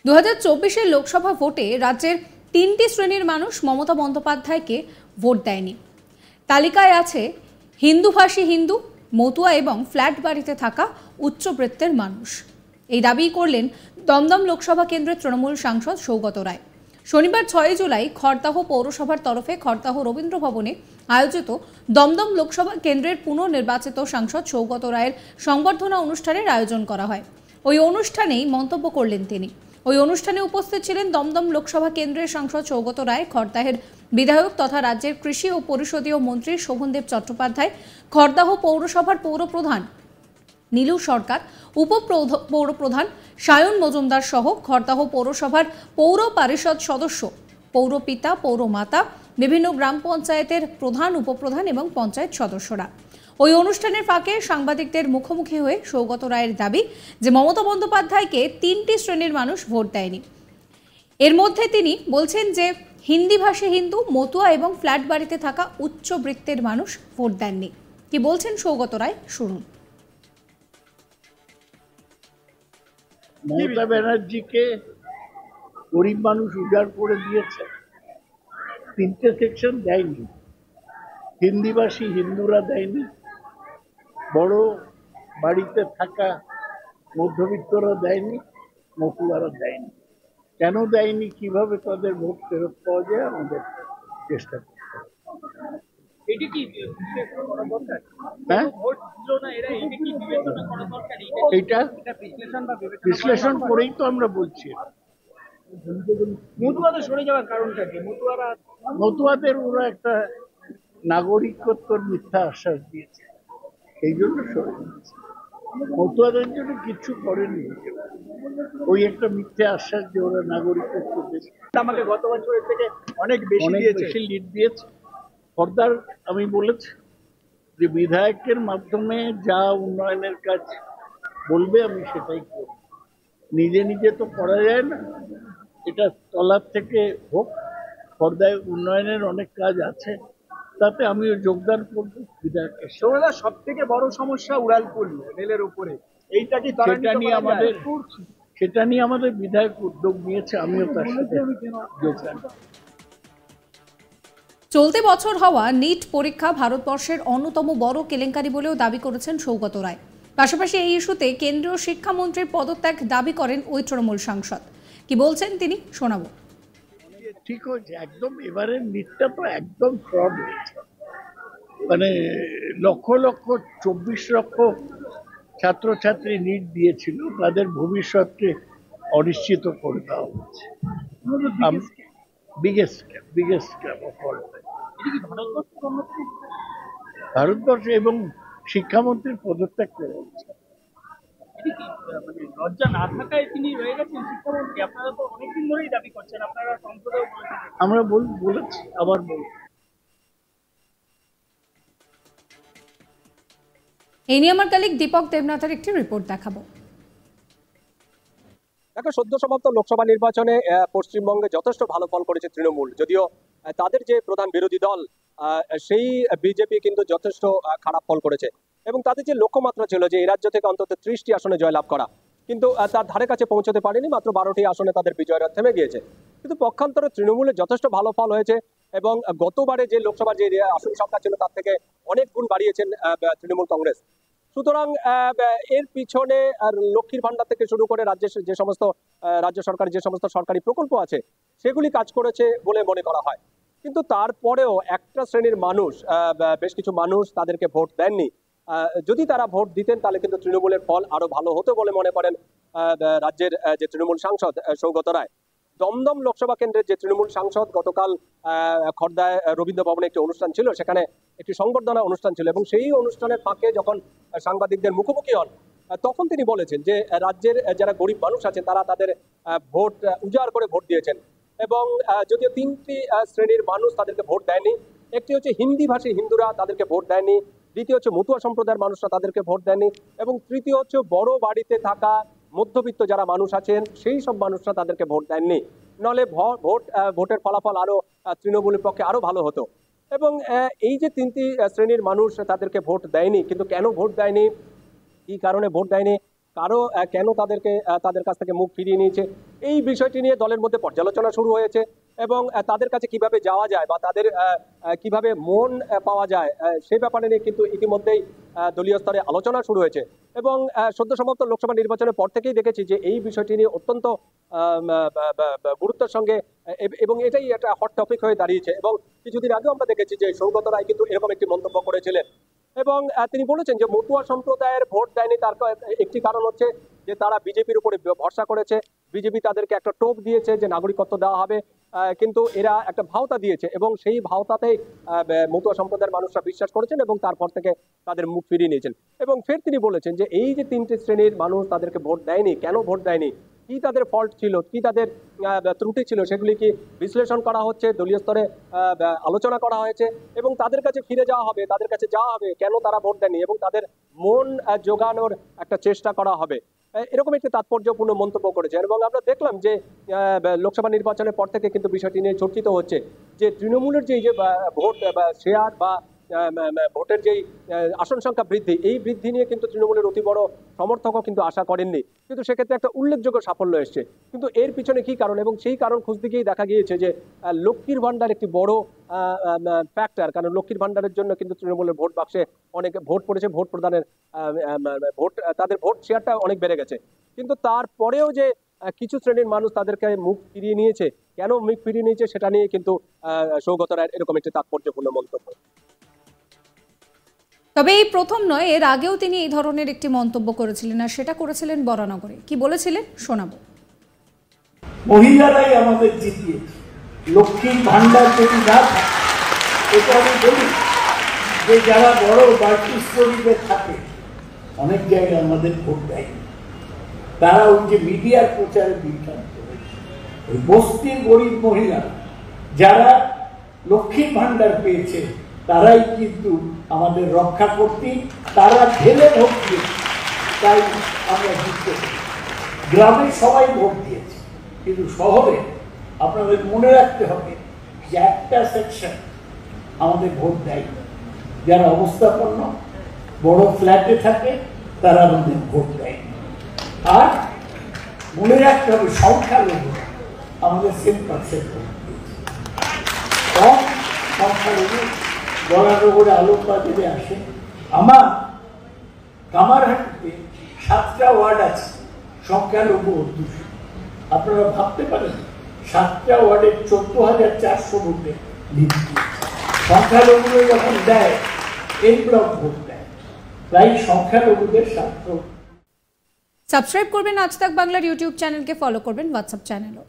2024 লোকসভা ভোটে রাজ্যের 3টি শ্রেণীর মানুষ মমতা বন্দ্যোপাধ্যায়কে ভোট দেয়নি। তালিকায় আছে হিন্দুভাষী হিন্দু, মতুয়া এবং ফ্ল্যাট বাড়িতে থাকা উচ্চবৃত্তের মানুষ। এই দাবি করলেন দমদম লোকসভা কেন্দ্রের তৃণমূল সাংসদ সৌগত রায়। শনিবার 6 জুলাই খড়দাহ পৌরসভার তরফে খড়দাহ রবীন্দ্র ভবনে আয়োজিত দমদম লোকসভা কেন্দ্রের পুনর্নির্বাচিত সাংসদ সৌগত রায়ের সংবর্ধনা অনুষ্ঠানের আয়োজন করা হয়। ওই অনুষ্ঠানেই মন্তব্য করলেন তিনি। ওই অনুষ্ঠানে উপস্থিত ছিলেন দমদম লোকসভা কেন্দ্রের সাংসদ সৌগত রায়, খড়দাহের বিধায়ক তথা রাজ্যের কৃষি ও পরিষদীয় মন্ত্রী শোভনদেব চট্টোপাধ্যায়, খড়দাহ পৌরসভার পৌরপ্রধান নীলু সরকার, উপপৌরপ্রধান সায়ন মজুমদার সহ খড়দাহ পৌরসভার পৌর পরিষদ সদস্য, পৌরপিতা, পৌরমাতা, বিভিন্ন গ্রাম পঞ্চায়েতের প্রধান, উপপ্রধান এবং পঞ্চায়েত সদস্যরা। ওই অনুষ্ঠানের ফাঁকে সাংবাদিকদের মুখোমুখি হয়ে সৌগত রায়ের দাবি যে মমতা বন্দ্যোপাধ্যায়কে 3টি শ্রেণীর মানুষ ভোট দেয়নি। এর মধ্যে তিনি বলছেন যে হিন্দিভাষী হিন্দু, মতুয়া এবং ফ্ল্যাট বাড়িতে থাকা উচ্চবৃত্তের মানুষ ভোট দেননি। কি বলছেন সৌগত রায়, শুনুন। মমতা ব্যানার্জিকে গরিব মানুষ উজাড় করে দিয়েছে, 3টে সেকশন দেয়নি। হিন্দিভাষী হিন্দুরা দেয়নি, বড় বাড়িতে থাকা মধ্যবিত্তরা দেয়নি, মতুয়ারা দেয়নি। কেন দেয়নি, কিভাবে তাদের ভোট ফেরত পাওয়া যায়, আমাদের চেষ্টা করতে হবে। এইটা বিশ্লেষণ করেই তো আমরা বলছি। মতুয়াদের সরে যাওয়ার কারণটা কি? মতুয়াদের ওরা একটা নাগরিকত্বর মিথ্যা আশ্বাস দিয়েছে, এই জন্য সরে যাচ্ছে। মতুয়াদের জন্য কিছু করেনি, ওই একটা মিথ্যে আশ্বাস যে ওরা নাগরিকত্ব দিয়েছে। আমাকে গত বছরের থেকে অনেক বেশি লিড দিয়েছে। ফর্দার আমি বলেছি যে বিধায়কের মাধ্যমে যা উন্নয়নের কাজ বলবে আমি সেটাই করব। নিজে নিজে তো করা যায় না, এটা তলার থেকে হোক। ফর্দায় উন্নয়নের অনেক কাজ আছে, তাতে আমিও যোগদান করব বিধায়কের। সব থেকে বড় সমস্যা উড়ালপুল রেলের উপরে, এইটা কি সেটা নিয়ে আমাদের বিধায়ক উদ্যোগ নিয়েছে, আমিও তার সাথে যোগদান। চলতি বছর হওয়া নিট পরীক্ষা ভারতবর্ষের অন্যতম বড় কেলেঙ্কারি বলেও দাবি করেছেন সৌগত রায়। পাশাপাশি এই ইস্যুতে কেন্দ্রীয় শিক্ষামন্ত্রীর পদত্যাগ দাবি করেন ওই তৃণমূল সাংসদ। কি বলছেন তিনি, শোনাবো। ঠিক হয়েছে একদম। এবারে নিটটা তো একদম ফ্রড হয়েছে, মানে লক্ষ লক্ষ 24 লক্ষ ছাত্রছাত্রী নিট দিয়েছিল, তাদের ভবিষ্যৎকে অনিশ্চিত করে দেওয়া হচ্ছে। Biggest scam of all time ভারতবর্ষে, এবং শিক্ষামন্ত্রীর পদত্যাগ করা হচ্ছে। লজ্জা না থাকায় তিনি রয়ে গেছেন শিক্ষামন্ত্রী। আপনারা তো অনেকদিন ধরেই দাবি করছেন, আপনারা সংসদেও বলেছেন। আমরা বলেছি, আবার বলছি। এই নিয়ে আমার কালিক দীপক দেবনাথের একটি রিপোর্ট দেখাবো। দেখো, সদ্য সমাপ্ত লোকসভা নির্বাচনে পশ্চিমবঙ্গে যথেষ্ট ভালো ফল করেছে তৃণমূল, যদিও তাদের যে প্রধান বিরোধী দল সেই বিজেপি কিন্তু যথেষ্ট খারাপ ফল করেছে, এবং তাদের যে লক্ষ্যমাত্রা ছিল যে এই রাজ্য থেকে অন্তত 30টি আসনে জয়লাভ করা, কিন্তু তার ধারে কাছে পৌঁছতে পারেনি। মাত্র 12টি আসনে তাদের বিজয়ের থেমে গিয়েছে। কিন্তু পক্ষান্তরে তৃণমূলের যথেষ্ট ভালো ফল হয়েছে, এবং গতবারে যে লোকসভার যে আসন সংখ্যা ছিল তার থেকে অনেক গুণ বাড়িয়েছেন তৃণমূল কংগ্রেস। সুতরাং এর পিছনে লক্ষ্মীর ভান্ডার থেকে শুরু করে রাজ্য সরকারের যে সমস্ত সরকারি প্রকল্প আছে সেগুলি কাজ করেছে বলে মনে করা হয়। কিন্তু তারপরেও একটা শ্রেণীর মানুষ, বেশ কিছু মানুষ তাদেরকে ভোট দেননি। যদি তারা ভোট দিতেন তাহলে কিন্তু তৃণমূলের ফল আরো ভালো হতো বলে মনে করেন রাজ্যের যে তৃণমূল সাংসদ সৌগত রায়। দমদম লোকসভা কেন্দ্রের যে তৃণমূল সাংসদ গতকাল খড়দায় রবীন্দ্র ভবনে একটি অনুষ্ঠান ছিল, সেখানে একটি সংবর্ধনা অনুষ্ঠান ছিল, এবং সেই অনুষ্ঠানের ফাঁকে যখন সাংবাদিকদের মুখোমুখি হন তখন তিনি বলেছেন যে রাজ্যের যারা গরিব মানুষ আছেন তারা তাদের ভোট উজাড় করে ভোট দিয়েছেন, এবং যদিও 3টি শ্রেণীর মানুষ তাদেরকে ভোট দেয়নি। একটি হচ্ছে হিন্দিভাষী হিন্দুরা, তাদেরকে ভোট দেয়নি। দ্বিতীয় হচ্ছে মতুয়া সম্প্রদায়ের মানুষরা, তাদেরকে ভোট দেয়নি। এবং তৃতীয় হচ্ছে বড় বাড়িতে থাকা মধ্যবিত্ত যারা মানুষ আছেন সেই সব মানুষরা তাদেরকে ভোট দেননি। নলে ভোটের ফলাফল আরো তৃণমূলের পক্ষে আরো ভালো হতো। এবং এই যে 3টি শ্রেণীর মানুষ তাদেরকে ভোট দেয়নি, কিন্তু কেন ভোট দেয়নি, কি কারণে ভোট দেয়নি, কেন তাদের কাছ থেকে মুখ ফিরিয়ে নিয়েছে, এই বিষয়টি নিয়ে দলের মধ্যে পর্যালোচনা শুরু হয়েছে এবং তাদের কাছে কিভাবে যাওয়া যায় বা তাদের কিভাবে মন পাওয়া যায় সেই ব্যাপারে নিয়ে কিন্তু ইতিমধ্যেই দলীয় স্তরে আলোচনা শুরু হয়েছে। এবং সদ্য সমাপ্ত লোকসভা নির্বাচনের পর থেকেই দেখেছি যে এই বিষয়টি নিয়ে অত্যন্ত গুরুত্বের সঙ্গে এবং এটাই একটা হট টপিক হয়ে দাঁড়িয়েছে। এবং কিছুদিন আগেও আমরা দেখেছি যে সৌগত রায় কিন্তু এরকম একটি মন্তব্য করেছিলেন এবং তিনি বলেছেন যে মতুয়া সম্প্রদায়ের ভোট দেয়নি তার একটি কারণ হচ্ছে যে তারা বিজেপির উপরে ভরসা করেছে, বিজেপি তাদেরকে একটা টোপ দিয়েছে যে নাগরিকত্ব দেওয়া হবে, কিন্তু এরা একটা ভাওতা দিয়েছে এবং সেই ভাওতাতেই মতুয়া সম্প্রদায়ের মানুষরা বিশ্বাস করেছেন এবং তারপর থেকে তাদের মুখ ফিরিয়ে নিয়েছেন। এবং ফের তিনি বলেছেন যে এই যে 3টে শ্রেণীর মানুষ তাদেরকে ভোট দেয়নি, কেন ভোট দেয়নি, কি তাদের ফল্ট ছিল, কি তাদের ত্রুটি ছিল, সেগুলি কি বিশ্লেষণ করা হচ্ছে, দলীয় স্তরে আলোচনা করা হয়েছে এবং তাদের কাছে ফিরে যাওয়া হবে, তাদের কাছে যাওয়া হবে কেন তারা ভোট দেয়নি এবং তাদের মন জোগানোর একটা চেষ্টা করা হবে, এরকম একটি তাৎপর্যপূর্ণ মন্তব্য করেছেন। এবং আমরা দেখলাম যে লোকসভা নির্বাচনের পর থেকে কিন্তু বিষয়টি নিয়ে চর্চিত হচ্ছে যে তৃণমূলের যে ভোট শেয়ার বা ভোটের যেই আসন সংখ্যা বৃদ্ধি, এই বৃদ্ধি নিয়ে কিন্তু তৃণমূলের অতি বড় সমর্থকও কিন্তু আশা করেননি, কিন্তু সেক্ষেত্রে একটা উল্লেখযোগ্য সাফল্য এসছে। কিন্তু এর পিছনে কি কারণ, এবং সেই কারণ খুঁজতে গিয়েই দেখা গিয়েছে যে লক্ষ্মীর ভান্ডার একটি বড় ফ্যাক্টর, কারণ লক্ষ্মীর ভান্ডারের জন্য কিন্তু তৃণমূলের ভোট বাক্সে অনেক ভোট পড়েছে, ভোট প্রদানের তাদের ভোট শেয়ারটা অনেক বেড়ে গেছে। কিন্তু তারপরেও যে কিছু শ্রেণীর মানুষ তাদেরকে মুখ ফিরিয়ে নিয়েছে, কেন মুখ ফিরিয়ে নিয়েছে সেটা নিয়ে কিন্তু সৌগত রায়ের এরকম একটি তাৎপর্যপূর্ণ মন্তব্য। তবে এই প্রথম নয়, এর আগেও তিনি এই ধরনের একটি মন্তব্য করেছিলেন, আর সেটা করেছিলেন বরানগরে। কি বলেছিলেন শোনাবো। মহিলারাই আমাদের জিতিয়েছে, লক্ষ্মীর ভান্ডার যদি না থাকে, এটা আমি বলি যে যারা বড় বার্ষিক থাকে অনেক জায়গায় আমাদের ভোট দেয়নি, তারা ওই যে মিডিয়ার প্রচারে বিজ্ঞান করেছে, ওই বস্তির গরিব মহিলা যারা লক্ষ্মীর ভান্ডার পেয়েছে তারাই কিন্তু আমাদের রক্ষা করতে, তারা ঢেলে ভোট দিয়েছে, তাই আমরা জিততে পারি। গ্রামে সবাই ভোট দিয়েছে, কিন্তু শহরে আপনাদের মনে রাখতে হবে যে একটা সেকশন আমাদের ভোট দেয়, যারা অবস্থাপন্ন বড় ফ্ল্যাটে থাকে তারা আমাদের ভোট দেয়। আর মনে রাখতে হবে সংখ্যালঘু আমাদের 7% ভোট দিয়েছে, কম সংখ্যালঘু বরানগরে আলোকবাজারে আসে। আমার কামারহাটিতে 7টা ওয়ার্ড আছে, সংখ্যালঘু 200। আপনারা ভাবতে পারেন 7টা ওয়ার্ডের 14,400 ভোটে ভিত্তি, সংখ্যালঘুরা যখন দেয় এই ব্লক ভোট দেয়, তাই সংখ্যালঘুদের স্বার্থ। সাবস্ক্রাইব করবেন আজ তাক বাংলার ইউটিউব চ্যানেলকে, ফলো করবেন হোয়াটসঅ্যাপ চ্যানেলও।